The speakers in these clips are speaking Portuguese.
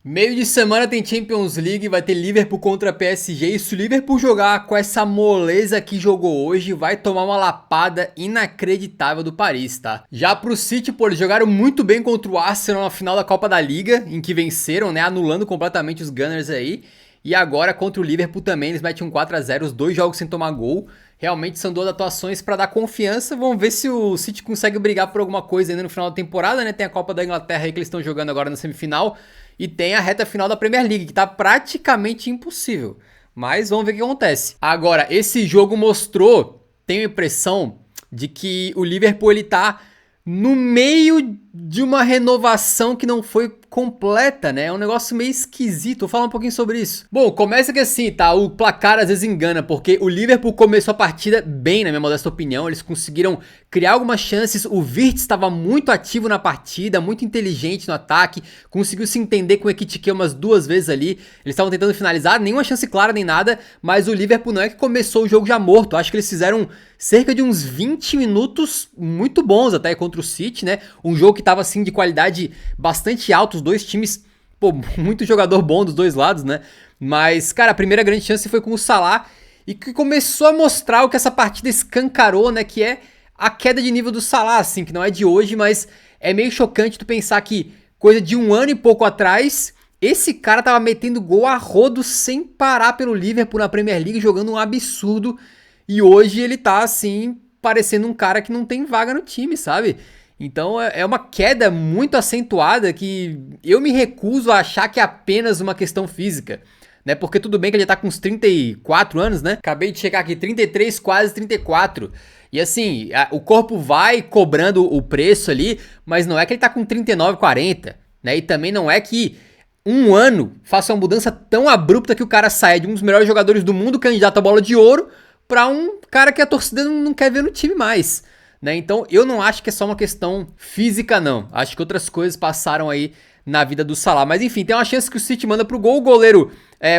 Meio de semana tem Champions League, vai ter Liverpool contra PSG. E se o Liverpool jogar com essa moleza que jogou hoje, vai tomar uma lapada inacreditável do Paris, tá? Já pro City, pô, eles jogaram muito bem contra o Arsenal na final da Copa da Liga, em que venceram, né? Anulando completamente os Gunners aí. E agora contra o Liverpool também, eles metem um 4-0, os dois jogos sem tomar gol. Realmente são duas atuações pra dar confiança. Vamos ver se o City consegue brigar por alguma coisa ainda no final da temporada, né? Tem a Copa da Inglaterra aí que eles estão jogando agora na semifinal. E tem a reta final da Premier League, que tá praticamente impossível. Mas vamos ver o que acontece. Agora, esse jogo mostrou, tenho a impressão de que o Liverpool ele tá no meio de uma renovação que não foi completa, né? É um negócio meio esquisito. Vou falar um pouquinho sobre isso. Bom, começa que assim, tá? O placar às vezes engana, porque o Liverpool começou a partida bem, na minha modesta opinião. Eles conseguiram criar algumas chances. O Wirtz estava muito ativo na partida, muito inteligente no ataque, conseguiu se entender com o Ekitike umas duas vezes ali. Eles estavam tentando finalizar, nenhuma chance clara nem nada, mas o Liverpool não é que começou o jogo já morto. Acho que eles fizeram cerca de uns 20 minutos muito bons até contra o City, né? Um jogo que tava assim de qualidade bastante alta, os dois times, pô, muito jogador bom dos dois lados, né? Mas, cara, a primeira grande chance foi com o Salah e que começou a mostrar o que essa partida escancarou, né? Que é a queda de nível do Salah, assim, que não é de hoje, mas é meio chocante tu pensar que coisa de um ano e pouco atrás, esse cara tava metendo gol a rodo sem parar pelo Liverpool na Premier League, jogando um absurdo, e hoje ele tá, assim, parecendo um cara que não tem vaga no time, sabe? Então é uma queda muito acentuada que eu me recuso a achar que é apenas uma questão física, né? Porque tudo bem que ele já tá com uns 34 anos, né? Acabei de checar aqui, 33, quase 34. E assim, o corpo vai cobrando o preço ali, mas não é que ele tá com 39, 40, né? E também não é que um ano faça uma mudança tão abrupta que o cara saia de um dos melhores jogadores do mundo, candidato à bola de ouro, pra um cara que a torcida não quer ver no time mais, né? Então eu não acho que é só uma questão física, não. Acho que outras coisas passaram aí na vida do Salah. Mas enfim, tem uma chance que o City manda pro gol, o goleiro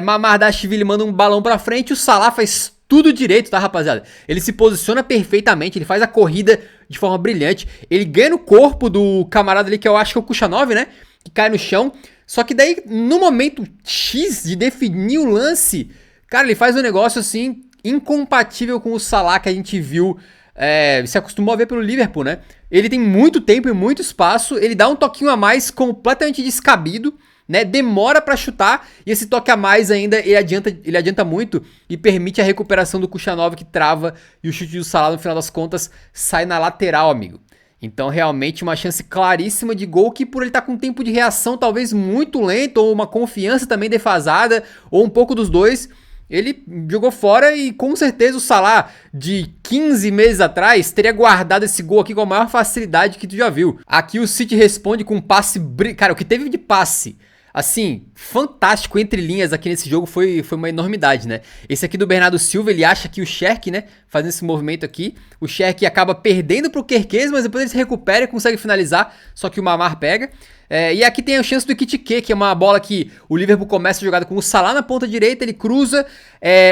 Mamardashvili manda um balão pra frente, o Salah faz tudo direito, tá, rapaziada? Ele se posiciona perfeitamente, ele faz a corrida de forma brilhante, ele ganha no corpo do camarada ali, que eu acho que é o Kuchanov, né? Que cai no chão. Só que daí, no momento X de definir o lance, cara, ele faz um negócio assim, incompatível com o Salah que a gente viu, se acostumou a ver pelo Liverpool, né? Ele tem muito tempo e muito espaço, ele dá um toquinho a mais completamente descabido, né? Demora pra chutar e esse toque a mais ainda ele adianta muito e permite a recuperação do Kuchanov que trava e o chute do Salah no final das contas sai na lateral, amigo. Então realmente uma chance claríssima de gol que por ele estar com um tempo de reação talvez muito lento ou uma confiança também defasada ou um pouco dos dois, ele jogou fora e com certeza o Salah de 15 meses atrás teria guardado esse gol aqui com a maior facilidade que tu já viu. Aqui o City responde com um passe, cara, o que teve de passe, assim, fantástico entre linhas aqui nesse jogo foi uma enormidade, né? Esse aqui do Bernardo Silva, ele acha que o Cherki, né, fazendo esse movimento aqui, o Cherki acaba perdendo pro Kerkez, mas depois ele se recupera e consegue finalizar, só que o Mamar pega. E aqui tem a chance do Ekitike, que é uma bola que o Liverpool começa a jogada com o Salah na ponta direita, ele cruza,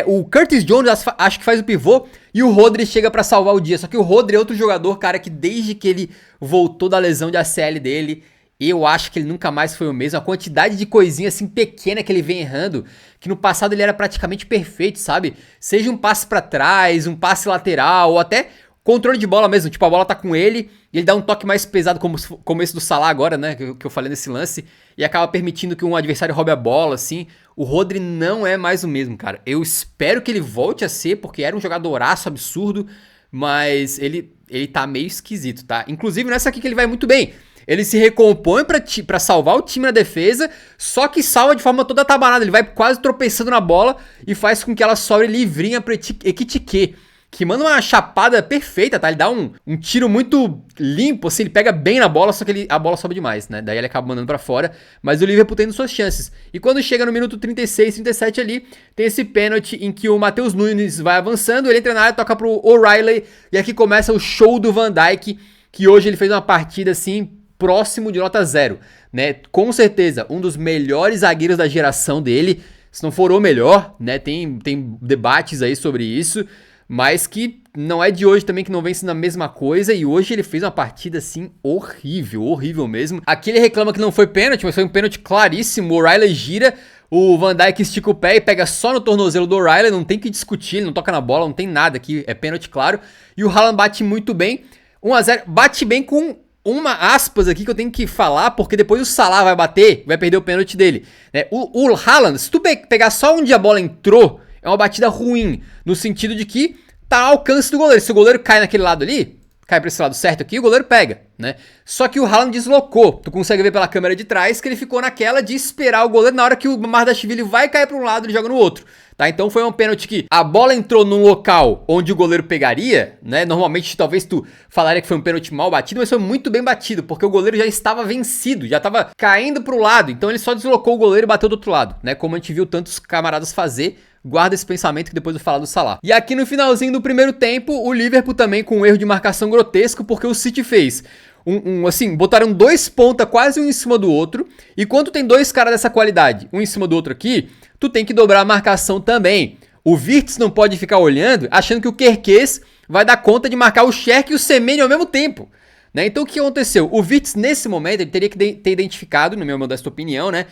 o Curtis Jones acho que faz o pivô, e o Rodri chega pra salvar o dia. Só que o Rodri é outro jogador, cara, que desde que ele voltou da lesão de ACL dele, eu acho que ele nunca mais foi o mesmo. A quantidade de coisinha assim pequena que ele vem errando, que no passado ele era praticamente perfeito, sabe? Seja um passe pra trás, um passe lateral, ou até controle de bola mesmo. Tipo, a bola tá com ele e ele dá um toque mais pesado, como esse do Salah agora, né? Que eu falei nesse lance. E acaba permitindo que um adversário roube a bola, assim. O Rodri não é mais o mesmo, cara. Eu espero que ele volte a ser, porque era um jogadoraço absurdo. Mas ele tá meio esquisito, tá? Inclusive nessa aqui que ele vai muito bem. Ele se recompõe pra salvar o time na defesa, só que salva de forma toda atabalada. Ele vai quase tropeçando na bola e faz com que ela sobre livrinha pro Ekitike, que manda uma chapada perfeita, tá? Ele dá um tiro muito limpo, assim, ele pega bem na bola, só que a bola sobe demais, né? Daí ele acaba mandando pra fora, mas o Liverpool tendo suas chances. E quando chega no minuto 36, 37 ali, tem esse pênalti em que o Matheus Nunes vai avançando, ele entra na área, toca pro O'Reilly, e aqui começa o show do Van Dijk, que hoje ele fez uma partida, assim, próximo de nota 0, né? Com certeza, um dos melhores zagueiros da geração dele, se não for o melhor, né? Tem debates aí sobre isso, mas que não é de hoje também que não vem sendo a mesma coisa, e hoje ele fez uma partida assim horrível, horrível mesmo. Aqui ele reclama que não foi pênalti, mas foi um pênalti claríssimo. O O'Reilly gira, o Van Dijk estica o pé e pega só no tornozelo do O'Reilly, não tem que discutir, ele não toca na bola, não tem nada aqui, é pênalti claro. E o Haaland bate muito bem, 1 a 0, bate bem com uma aspas aqui que eu tenho que falar, porque depois o Salah vai bater, vai perder o pênalti dele, né? O Haaland, se tu pegar só onde a bola entrou, é uma batida ruim, no sentido de que tá ao alcance do goleiro. Se o goleiro cai naquele lado ali, cai pra esse lado certo aqui, o goleiro pega, né? Só que o Haaland deslocou. Tu consegue ver pela câmera de trás que ele ficou naquela de esperar o goleiro. Na hora que o Mardashvili vai cair pra um lado, ele joga no outro, tá? Então foi um pênalti que a bola entrou num local onde o goleiro pegaria, né? Normalmente talvez tu falaria que foi um pênalti mal batido, mas foi muito bem batido, porque o goleiro já estava vencido, já estava caindo pro lado. Então ele só deslocou o goleiro e bateu do outro lado, né? Como a gente viu tantos camaradas fazer. Guarda esse pensamento que depois eu vou falar do Salah. E aqui no finalzinho do primeiro tempo, o Liverpool também com um erro de marcação grotesco, porque o City fez assim, botaram 2 pontas quase um em cima do outro, e quando tem 2 caras dessa qualidade, um em cima do outro aqui, tu tem que dobrar a marcação também. O Wirtz não pode ficar olhando, achando que o Kerkez vai dar conta de marcar o Šerki e o Semenyo ao mesmo tempo, né? Então o que aconteceu? O Wirtz nesse momento, ele teria que ter identificado, na minha modesta opinião, né,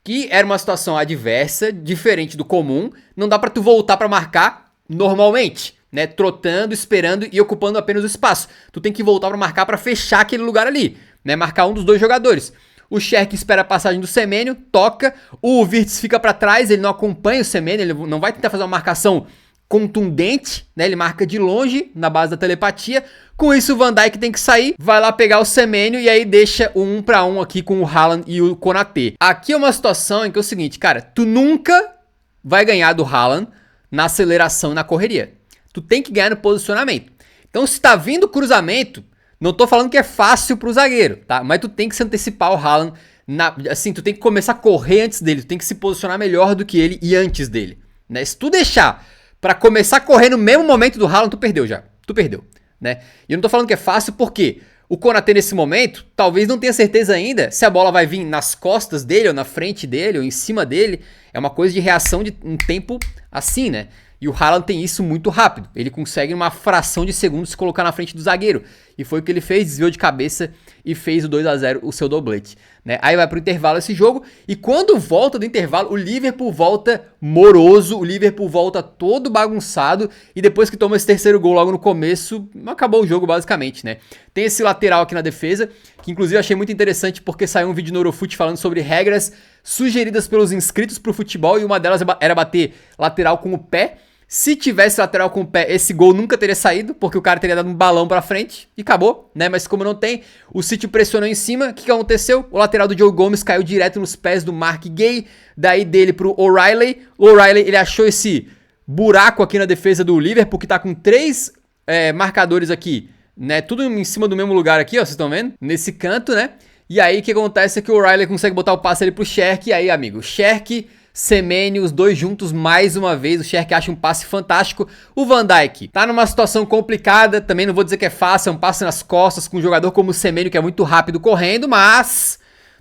que era uma situação adversa, diferente do comum, não dá pra tu voltar pra marcar normalmente, né, trotando, esperando e ocupando apenas o espaço. Tu tem que voltar pra marcar pra fechar aquele lugar ali, né, marcar um dos 2 jogadores. O Šerki espera a passagem do Semenyo, toca, o Wirtz fica pra trás, ele não acompanha o Semenyo, ele não vai tentar fazer uma marcação contundente, né? Ele marca de longe, na base da telepatia. Com isso, o Van Dijk tem que sair, vai lá pegar o Semenyo e aí deixa o 1 para 1 aqui com o Haaland e o Konaté. Aqui é uma situação em que é o seguinte, cara, tu nunca vai ganhar do Haaland na aceleração e na correria. Tu tem que ganhar no posicionamento. Então, se tá vindo cruzamento, não tô falando que é fácil pro zagueiro, tá? Mas tu tem que se antecipar o Haaland, assim, tu tem que começar a correr antes dele, tu tem que se posicionar melhor do que ele e antes dele, né? Se tu deixar pra começar a correr no mesmo momento do Haaland, tu perdeu já. Tu perdeu, né? E eu não tô falando que é fácil porque o Konaté nesse momento, talvez não tenha certeza ainda se a bola vai vir nas costas dele, ou na frente dele, ou em cima dele. É uma coisa de reação de um tempo assim, né? E o Haaland tem isso muito rápido. Ele consegue, em uma fração de segundos, se colocar na frente do zagueiro. E foi o que ele fez, desviou de cabeça e fez o 2 a 0, o seu doblete, né? Aí vai pro intervalo esse jogo. E quando volta do intervalo, o Liverpool volta moroso. O Liverpool volta todo bagunçado. E depois que toma esse terceiro gol logo no começo, acabou o jogo basicamente, né? Tem esse lateral aqui na defesa, que inclusive eu achei muito interessante porque saiu um vídeo no Eurofut falando sobre regras sugeridas pelos inscritos pro futebol. E uma delas era bater lateral com o pé. Se tivesse lateral com o pé, esse gol nunca teria saído, porque o cara teria dado um balão pra frente e acabou, né? Mas como não tem, o City pressionou em cima. O que aconteceu? O lateral do Joe Gomes caiu direto nos pés do Mark Gay, daí dele pro O'Reilly. O O'Reilly, ele achou esse buraco aqui na defesa do Liverpool, que tá com 3 marcadores aqui, né? Tudo em cima do mesmo lugar aqui, ó, vocês estão vendo? Nesse canto, né? E aí o que acontece é que o O'Reilly consegue botar o passe ali pro Šerki, e aí, amigo, Šerki, Semenyo, os 2 juntos mais uma vez. O Šerki acha um passe fantástico. O Van Dijk tá numa situação complicada, também não vou dizer que é fácil, é um passe nas costas com um jogador como o Semenyo, que é muito rápido correndo, mas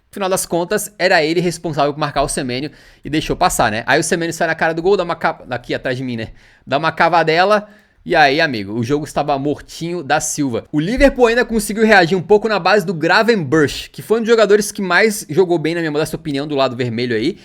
no final das contas era ele responsável por marcar o Semenyo e deixou passar, né? Aí o Semenyo sai na cara do gol, dá uma aqui atrás de mim, né? Dá uma cavadela. E aí, amigo, o jogo estava mortinho da Silva. O Liverpool ainda conseguiu reagir um pouco na base do Gravenberch, que foi um dos jogadores que mais jogou bem, na minha modesta opinião, do lado vermelho aí.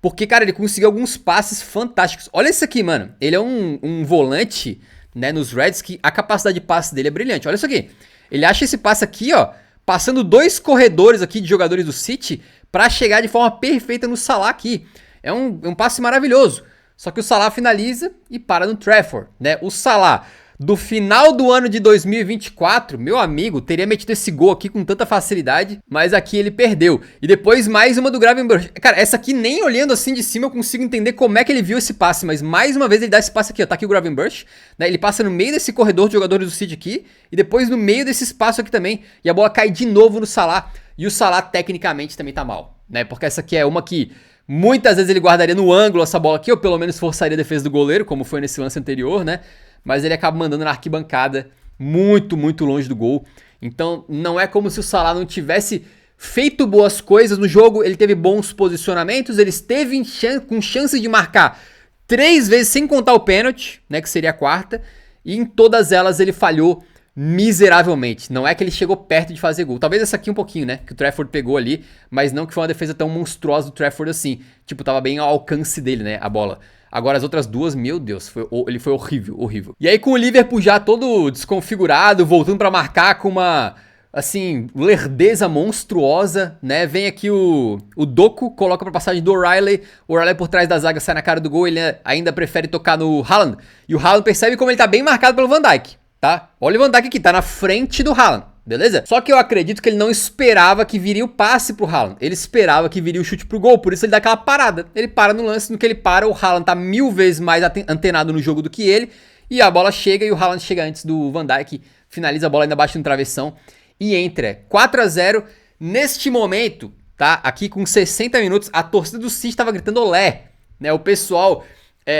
Porque, cara, ele conseguiu alguns passes fantásticos. Olha isso aqui, mano. Ele é um volante, né, nos Reds, que a capacidade de passe dele é brilhante. Olha isso aqui. Ele acha esse passe aqui, ó, passando 2 corredores aqui de jogadores do City pra chegar de forma perfeita no Salah aqui. É um passe maravilhoso. Só que o Salah finaliza e para no Trafford, né? O Salah, do final do ano de 2024, meu amigo, teria metido esse gol aqui com tanta facilidade, mas aqui ele perdeu. E depois mais uma do Gravenberch. Cara, essa aqui nem olhando assim de cima eu consigo entender como é que ele viu esse passe, mas mais uma vez ele dá esse passe aqui, ó, tá aqui o Gravenberch, né? Ele passa no meio desse corredor de jogadores do City aqui, e depois no meio desse espaço aqui também, e a bola cai de novo no Salah, e o Salah tecnicamente também tá mal, né? Porque essa aqui é uma que muitas vezes ele guardaria no ângulo essa bola aqui, ou pelo menos forçaria a defesa do goleiro, como foi nesse lance anterior, né? Mas ele acaba mandando na arquibancada muito, muito longe do gol. Então não é como se o Salah não tivesse feito boas coisas no jogo. Ele teve bons posicionamentos, ele esteve com chance de marcar 3 vezes sem contar o pênalti, né, que seria a quarta. E em todas elas ele falhou miseravelmente. Não é que ele chegou perto de fazer gol. Talvez essa aqui um pouquinho, né? Que o Trafford pegou ali, mas não que foi uma defesa tão monstruosa do Trafford assim. Tipo, tava bem ao alcance dele, né? A bola. Agora as outras duas, meu Deus, ele foi horrível, horrível. E aí com o Liverpool já todo desconfigurado, voltando pra marcar com uma, assim, lerdeza monstruosa, né? Vem aqui o Doku, coloca pra passagem do O'Reilly. O O'Reilly por trás da zaga sai na cara do gol, ele ainda prefere tocar no Haaland. E o Haaland percebe como ele tá bem marcado pelo Van Dijk. Tá? Olha o Van Dijk aqui, tá na frente do Haaland, beleza? Só que eu acredito que ele não esperava que viria o passe pro Haaland. Ele esperava que viria o chute pro gol, por isso ele dá aquela parada. Ele para no lance, no que ele para, o Haaland tá 1000 vezes mais antenado no jogo do que ele. E a bola chega e o Haaland chega antes do Van Dijk, finaliza a bola ainda bate no travessão e entra. 4-0 neste momento, tá? Aqui com 60 minutos, a torcida do City tava gritando olé, né? O pessoal...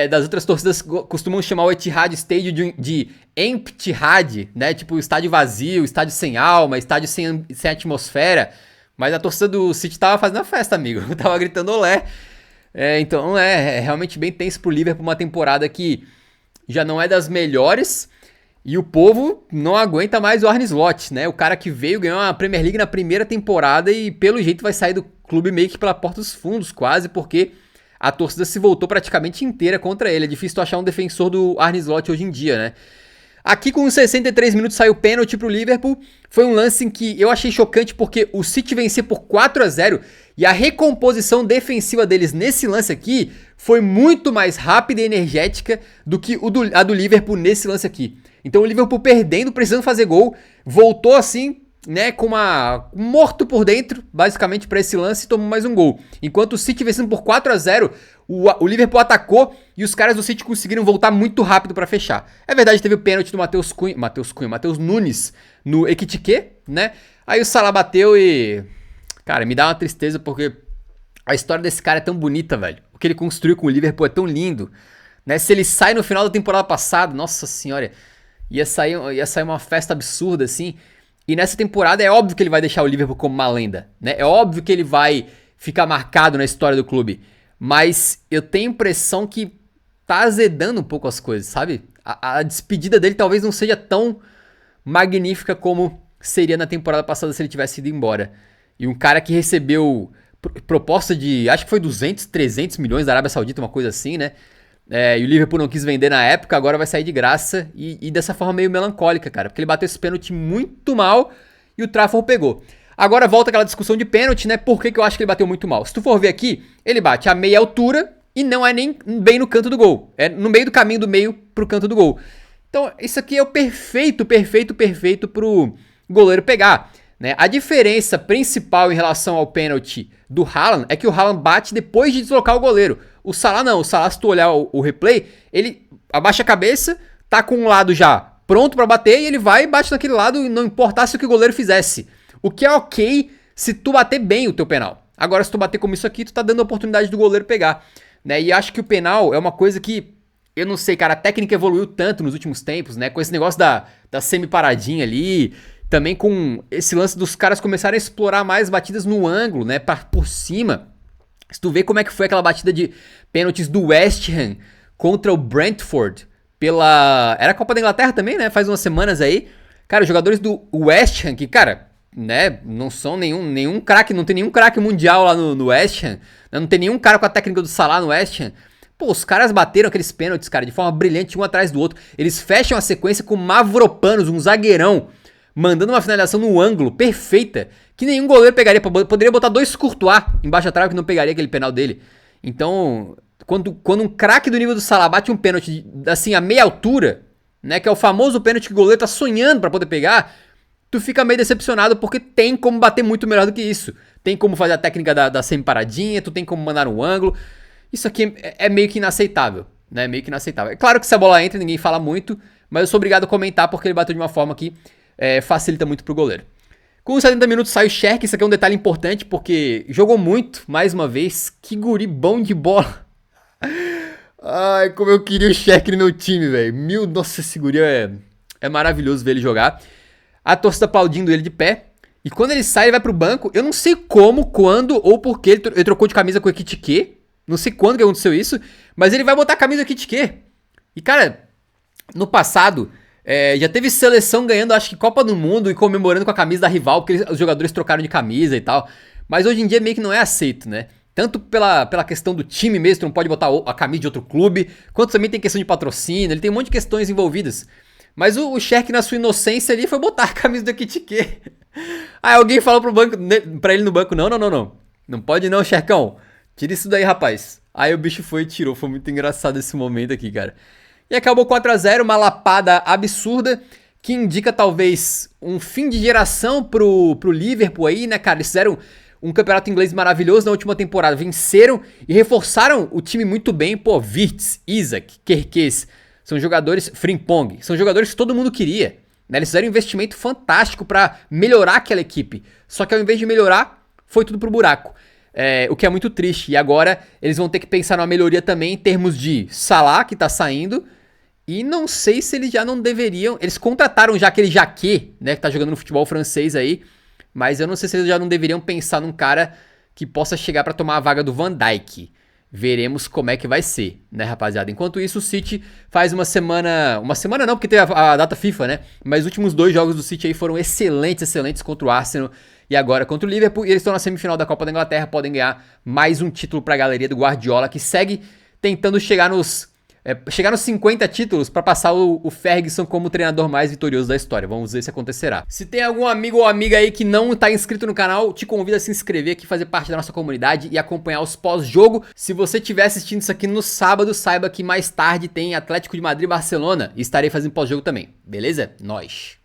das outras torcidas costumam chamar o Etihad Stadium de Empty-Had, né? Tipo, estádio vazio, estádio sem alma, estádio sem atmosfera. Mas a torcida do City tava fazendo a festa, amigo. Tava gritando olé. Então é realmente bem tenso pro Liverpool, uma temporada que já não é das melhores. E o povo não aguenta mais o Arne Slot, né? O cara que veio ganhar uma Premier League na primeira temporada e pelo jeito vai sair do clube meio que pela porta dos fundos, quase, porque... a torcida se voltou praticamente inteira contra ele. É difícil tu achar um defensor do Arne Slot hoje em dia, né? Aqui com os 63 minutos saiu pênalti pro Liverpool. Foi um lance em que eu achei chocante porque o City vencia por 4-0 e a recomposição defensiva deles nesse lance aqui foi muito mais rápida e energética do que a do Liverpool nesse lance aqui. Então o Liverpool perdendo, precisando fazer gol, voltou assim... né, com um morto por dentro, basicamente pra esse lance, e tomou mais um gol. Enquanto o City vencendo por 4-0, o Liverpool atacou e os caras do City conseguiram voltar muito rápido pra fechar. É verdade, teve o pênalti do Matheus Nunes no Ekitike, né? Aí o Salah bateu e... cara, me dá uma tristeza porque a história desse cara é tão bonita, velho. O que ele construiu com o Liverpool é tão lindo, né? Se ele sai no final da temporada passada, nossa senhora, ia sair uma festa absurda, assim... E nessa temporada é óbvio que ele vai deixar o Liverpool como uma lenda, né? É óbvio que ele vai ficar marcado na história do clube. Mas eu tenho a impressão que tá azedando um pouco as coisas, sabe? A despedida dele talvez não seja tão magnífica como seria na temporada passada se ele tivesse ido embora. E um cara que recebeu proposta de, acho que foi 200, 300 milhões da Arábia Saudita, uma coisa assim, né? E o Liverpool não quis vender na época, agora vai sair de graça e dessa forma meio melancólica, cara. Porque ele bateu esse pênalti muito mal e o Trafford pegou. Agora volta aquela discussão de pênalti, né? Por que eu acho que ele bateu muito mal? Se tu for ver aqui, ele bate a meia altura e não é nem bem no canto do gol. É no meio do caminho do meio pro canto do gol. Então isso aqui é o perfeito pro goleiro pegar, né? A diferença principal em relação ao pênalti do Haaland é que o Haaland bate depois de deslocar o goleiro. O Salah não, o Salah, se tu olhar o replay, ele abaixa a cabeça, tá com um lado já pronto pra bater e ele vai e bate naquele lado e não importasse o que o goleiro fizesse. O que é ok se tu bater bem o teu penal. Agora se tu bater como isso aqui, tu tá dando a oportunidade do goleiro pegar, né? E acho que o penal é uma coisa que, eu não sei, cara, a técnica evoluiu tanto nos últimos tempos, né? Com esse negócio da semi-paradinha ali, também com esse lance dos caras começarem a explorar mais batidas no ângulo, né? Por cima. Se tu vê como é que foi aquela batida de pênaltis do West Ham contra o Brentford era a Copa da Inglaterra também, né? Faz umas semanas aí. Cara, os jogadores do West Ham, que, cara, né, não são nenhum craque, não tem nenhum craque mundial lá no West Ham, né? Não tem nenhum cara com a técnica do Salah no West Ham. Pô, os caras bateram aqueles pênaltis, cara, de forma brilhante, um atrás do outro. Eles fecham a sequência com Mavropanos, um zagueirão, mandando uma finalização no ângulo perfeita, que nenhum goleiro pegaria. Poderia botar 2 Courtois embaixo da trave que não pegaria aquele penal dele. Então, quando um craque do nível do Salah bate um pênalti assim a meia altura, né, que é o famoso pênalti que o goleiro tá sonhando pra poder pegar, tu fica meio decepcionado porque tem como bater muito melhor do que isso. Tem como fazer a técnica da semi-paradinha, tu tem como mandar um ângulo. Isso aqui é meio que inaceitável, né? Meio que inaceitável. É claro que se a bola entra, ninguém fala muito, mas eu sou obrigado a comentar porque ele bateu de uma forma que facilita muito pro goleiro. Com os 70 minutos sai o Cherki, isso aqui é um detalhe importante porque jogou muito, mais uma vez. Que guri bom de bola. Ai, como eu queria o Cherki no meu time, velho. Nossa, esse guri é maravilhoso ver ele jogar. A torcida aplaudindo ele de pé. E quando ele sai, ele vai pro banco. Eu não sei como, quando ou por que ele trocou de camisa com o Ekitike. Não sei quando que aconteceu isso. Mas ele vai botar a camisa do Ekitike. E, cara, No passado, já teve seleção ganhando, acho que Copa do Mundo e comemorando com a camisa da rival, porque os jogadores trocaram de camisa e tal. Mas hoje em dia meio que não é aceito, né? Tanto pela questão do time mesmo, tu não pode botar a camisa de outro clube, quanto também tem questão de patrocínio, ele tem um monte de questões envolvidas. Mas o Sherk, na sua inocência ali, foi botar a camisa do Ekitike. Aí alguém falou pra ele no banco, não, não, não, não. Não pode não, Sherkão. Tira isso daí, rapaz. Aí o bicho foi e tirou, foi muito engraçado esse momento aqui, cara. E acabou 4-0, uma lapada absurda, que indica talvez um fim de geração pro Liverpool aí, né, cara? Eles fizeram um campeonato inglês maravilhoso na última temporada, venceram e reforçaram o time muito bem. Pô, Wirtz, Isaac, Kerkez, são jogadores, Frimpong, são jogadores que todo mundo queria, né? Eles fizeram um investimento fantástico pra melhorar aquela equipe, só que ao invés de melhorar, foi tudo pro buraco. O que é muito triste. E agora eles vão ter que pensar numa melhoria também em termos de Salah, que tá saindo. E não sei se eles já não deveriam. Eles contrataram já aquele Jacquet, né? Que tá jogando no futebol francês aí. Mas eu não sei se eles já não deveriam pensar num cara que possa chegar pra tomar a vaga do Van Dijk. Veremos como é que vai ser, né, rapaziada? Enquanto isso, o City faz uma semana... Uma semana não, porque tem a data FIFA, né? Mas os últimos 2 jogos do City aí foram excelentes, excelentes contra o Arsenal e agora contra o Liverpool. E eles estão na semifinal da Copa da Inglaterra, podem ganhar mais um título pra galeria do Guardiola, que segue tentando chegar nos 50 títulos para passar o Ferguson como o treinador mais vitorioso da história. Vamos ver se acontecerá. Se tem algum amigo ou amiga aí que não tá inscrito no canal, te convido a se inscrever aqui, fazer parte da nossa comunidade e acompanhar os pós-jogo. Se você estiver assistindo isso aqui no sábado, saiba que mais tarde tem Atlético de Madrid e Barcelona e estarei fazendo pós-jogo também. Beleza? Nós.